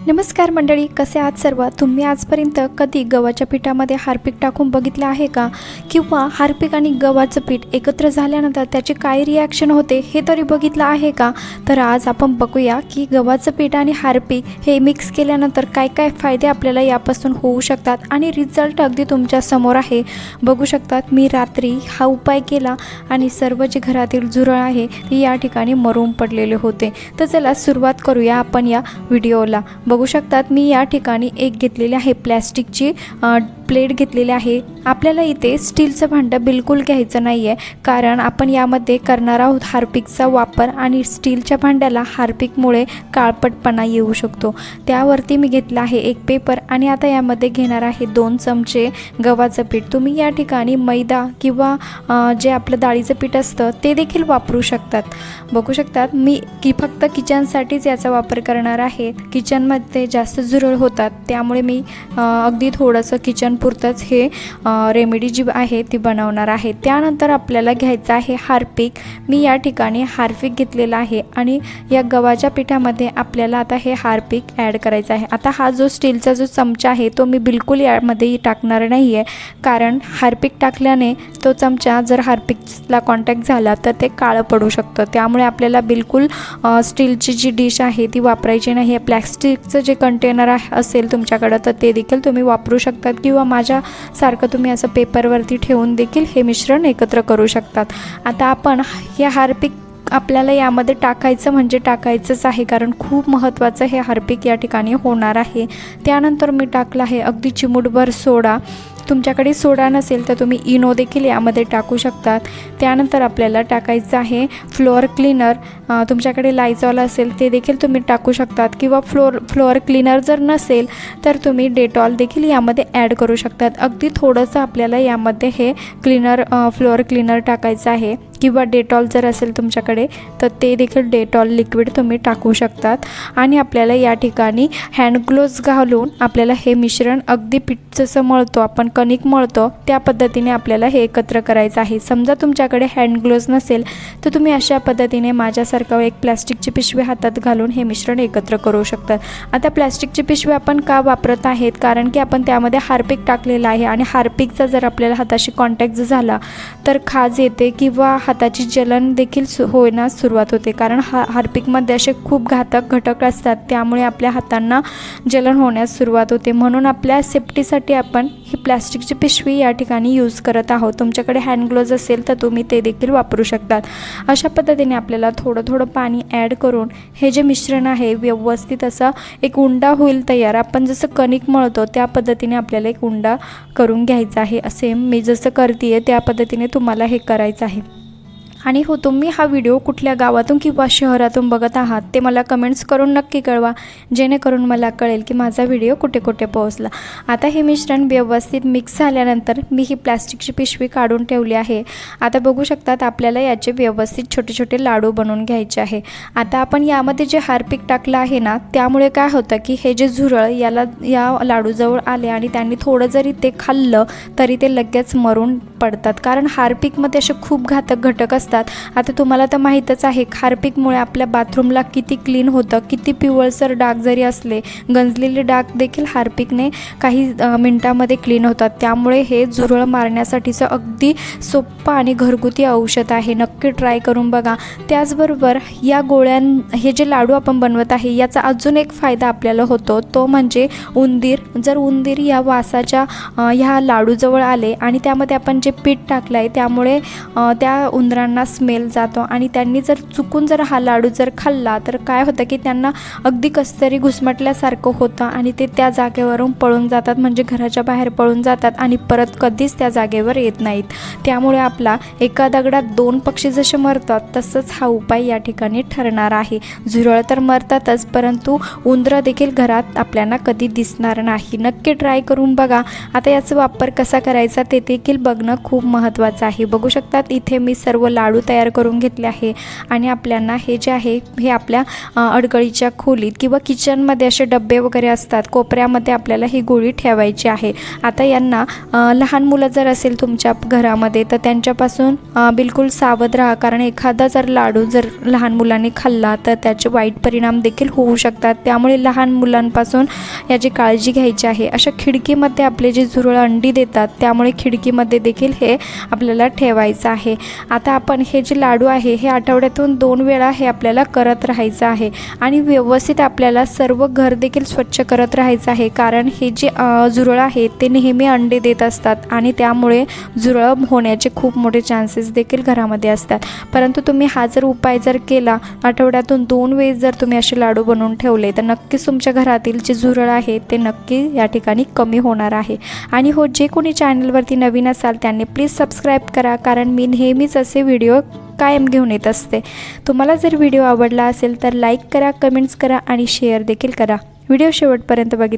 नमस्कार मंडळी, कसे आहात सर्व? तुम्ही आजपर्यंत कधी गव्हाच्या पिठामध्ये हारपीक टाकून बघितलं आहे का? किंवा हारपीक आणि गव्हाचं पीठ एकत्र झाल्यानंतर त्याची काय रिॲक्शन होते हे तरी बघितलं आहे का? तर आज आपण बघूया की गव्हाचं पीठ आणि हारपीक हे मिक्स केल्यानंतर काय काय फायदे आपल्याला यापासून होऊ शकतात आणि रिझल्ट अगदी तुमच्या समोर आहे. बघू शकतात, मी रात्री हा उपाय केला आणि सर्व जे घरातील झुरळ आहे ते या ठिकाणी मरून पडलेले होते. तर चला सुरुवात करूया आपण या व्हिडिओला. बघू शकतात, मी या ठिकाणी एक घेतलेली आहे प्लॅस्टिकची प्लेट घेतलेली आहे. आपल्याला इथे स्टीलचं भांडं बिलकुल घ्यायचं नाही आहे, कारण आपण यामध्ये करणार आहोत हारपीकचा वापर आणि स्टीलच्या भांड्याला हारपीकमुळे काळपटपणा येऊ शकतो. त्यावरती मी घेतला आहे एक पेपर आणि आता यामध्ये घेणार आहे 2 चमचे गव्हाचं पीठ. तुम्ही या ठिकाणी मैदा किंवा जे आपलं डाळीचं पीठ असतं ते देखील वापरू शकतात. बघू शकतात, मी फक्त किचनसाठीच याचा वापर करणार आहे. किचनमध्ये जास्त झुरळ होतात, त्यामुळे मी अगदी थोडंसं किचन पुरतंच हे रेमेडी जी आहे ती बनवणार आहे. त्यानंतर आपल्याला घ्यायचं आहे हारपीक. मी या ठिकाणी हारपीक घेतलेला आहे आणि या गव्हाच्या पिठामध्ये आपल्याला आता हे हारपीक ॲड करायचं आहे. आता हा जो स्टीलचा जो चमचा आहे तो मी बिलकुल यामध्ये टाकणार नाही आहे, कारण हारपीक टाकल्याने तो चमचा जर हारपीकला कॉन्टॅक्ट झाला तर ते काळं पडू शकतं. त्यामुळे आपल्याला बिलकुल स्टीलची जी डिश आहे ती वापरायची नाही आहे. प्लॅस्टिकचं जे कंटेनर असेल तुमच्याकडं तर ते देखील तुम्ही वापरू शकतात, किंवा माझ्यासारखं तुम्ही असं पेपरवरती ठेवून देखील हे मिश्रण एकत्र करू शकतात. आता आपण हे हारपीक आपल्याला यामध्ये टाकायचं म्हणजे टाकायचंच आहे, कारण खूप महत्त्वाचं हे हारपीक या ठिकाणी होणार आहे. त्यानंतर मी टाकलं आहे अगदी चिमूटभर सोडा. तुमच्याकडे सोडा नसेल तर तुम्ही इनो देखील यामध्ये टाकू शकतात. त्यानंतर आपल्याला टाकायचं आहे फ्लोअर क्लीनर. तुमच्याकडे लायझॉल असेल ते देखील तुम्ही टाकू शकतात, किंवा फ्लोअर क्लीनर जर नसेल तर तुम्ही डेटॉल देखील यामध्ये ॲड करू शकतात. अगदी थोडंसं आपल्याला यामध्ये हे फ्लोअर क्लीनर टाकायचं आहे, किंवा डेटॉल जर असेल तुमच्याकडे तर ते देखील डेटॉल लिक्विड तुम्ही टाकू शकतात. आणि आपल्याला या ठिकाणी हँड ग्लोव्ज घालून आपल्याला हे मिश्रण अगदी पीठ जसं मळतो आपण कणिक मळतो त्या पद्धतीने आपल्याला हे एकत्र करायचं आहे. समजा तुमच्याकडे हँड ग्लोव्ज नसेल तर तुम्ही अशा पद्धतीने माझ्यासारखं एक प्लॅस्टिकची पिशवी हातात घालून हे मिश्रण एकत्र करू शकतात. आता प्लॅस्टिकची पिशवी आपण का वापरत आहेत, कारण की आपण त्यामध्ये हारपीक टाकलेलं आहे आणि हारपीकचा जर आपल्याला हाताशी कॉन्टॅक्ट झाला तर खाज येते किंवा हाताची जलन देखील होण्यास सुरुवात होते, कारण हारपीकमध्ये असे खूप घातक घटक असतात, त्यामुळे आपल्या हातांना जलन होण्यास सुरुवात होते. म्हणून आपल्या सेफ्टीसाठी आपण ही प्लॅस्टिकची पिशवी या ठिकाणी यूज करत आहोत. तुमच्याकडे हँड ग्लोव्ज असेल तर तुम्ही ते देखील वापरू शकतात. अशा पद्धतीने आपल्याला थोडं थोडं पाणी ॲड करून हे जे मिश्रण आहे व्यवस्थित असा एक उंडा होईल तयार. आपण जसं कणिक मळतो त्या पद्धतीने आपल्याला एक उंडा करून घ्यायचा आहे. सेम मी जसं करते त्या पद्धतीने तुम्हाला हे करायचं आहे. आणि हो, तुम्ही हा व्हिडिओ कुठल्या गावातून किंवा शहरातून बघत आहात ते मला कमेंट्स करून नक्की कळवा, जेणेकरून मला कळेल की माझा व्हिडिओ कुठे कुठे पोहोचला. आता हे मिश्रण व्यवस्थित मिक्स झाल्यानंतर मी ही प्लॅस्टिकची पिशवी काढून ठेवली आहे. आता बघू शकतात, आपल्याला याचे व्यवस्थित छोटे छोटे लाडू बनवून घ्यायचे आहे. आता आपण यामध्ये जे हारपीक टाकलं आहे ना, त्यामुळे काय होतं की हे जे झुरळ या लाडूजवळ आले आणि त्यांनी थोडं जरी ते खाल्लं तरी ते लगेच मरून पडतात, कारण हारपीकमध्ये असे खूप घातक घटक असतात. आता तुम्हाला तर माहीतच आहे, हारपीकमुळे आपल्या बाथरूमला किती क्लीन होतं, किती पिवळसर डाग जरी असले, गंजलेले डाग देखील हारपीकने काही मिनटामध्ये क्लीन होतात. त्यामुळे हे झुरळ मारण्यासाठीचं अगदी सोपं आणि घरगुती औषध आहे. नक्की ट्राय करून बघा. त्याचबरोबर या हे जे लाडू आपण बनवत आहे याचा अजून एक फायदा आपल्याला होतो, तो म्हणजे जर उंदीर या वासाच्या ह्या लाडूजवळ आले आणि त्यामध्ये आपण जे पीठ टाकलं आहे त्यामुळे त्या उंदरांना स्मेल जातो आणि त्यांनी जर चुकून हा लाडू खाल्ला तर काय होतं की त्यांना अगदी कसतरी घुसमटल्यासारखं होतं आणि ते त्या जागेवरून पळून जातात, म्हणजे घराच्या बाहेर पळून जातात आणि परत कधीच त्या जागेवर येत नाहीत. त्यामुळे आपला एका दगडात 2 पक्षी जसे मरतात तसंच हा उपाय या ठिकाणी ठरणार आहे. झुरळ तर मरतातच, परंतु उंदरं देखील घरात आपल्याला कधी दिसणार नाही. नक्की ट्राय करून बघा. आता याचा वापर कसा करायचा ते देखील बघणं खूप महत्त्वाचं आहे. बघू शकतात, इथे मी सर्व लाडू लाडू तयार करून घेतले आहे आणि आपल्याला हे जे आहे हे आपल्या अडगळीच्या खोलीत किंवा किचनमध्ये असे डब्बे वगैरे असतात, कोपऱ्यामध्ये आपल्याला ही गोळी ठेवायची आहे. आता यांना लहान मुलं जर असेल तुमच्या घरामध्ये तर त्यांच्यापासून बिलकुल सावध राहा, कारण एखादा जर लाडू जर लहान मुलांनी खाल्ला तर त्याचे वाईट परिणाम देखील होऊ शकतात. त्यामुळे लहान मुलांपासून याची काळजी घ्यायची आहे. अशा खिडकीमध्ये आपले जे झुरळ अंडी देतात त्यामुळे खिडकीमध्ये देखील हे आपल्याला ठेवायचं आहे. आता आपण हे जे लाडू आहे हे आठवड्यातून 2 वेळा हे आपल्याला करत राहायचं आहे आणि व्यवस्थित आपल्याला सर्व घर देखील स्वच्छ करत राहायचं आहे, कारण हे जे झुरळ आहे ते नेहमी अंडे देत असतात आणि त्यामुळे झुरळ होण्याचे खूप मोठे चान्सेस देखील घरामध्ये असतात. परंतु तुम्ही हा जर उपाय जर केला, आठवड्यातून 2 वेळेस जर तुम्ही असे लाडू बनवून ठेवले तर नक्कीच तुमच्या घरातील जे झुरळ आहे ते नक्की या ठिकाणी कमी होणार आहे. आणि हो, जे कोणी चॅनलवरती नवीन असाल त्यांनी प्लीज सबस्क्राईब करा, कारण मी नेहमीच असे व्हिडिओ कायम घेऊन येत असते. तुम्हाला जर व्हिडिओ आवडला असेल तर लाईक करा, कमेंट्स करा आणि शेअर देखील करा. व्हिडिओ शेवटपर्यंत बघितला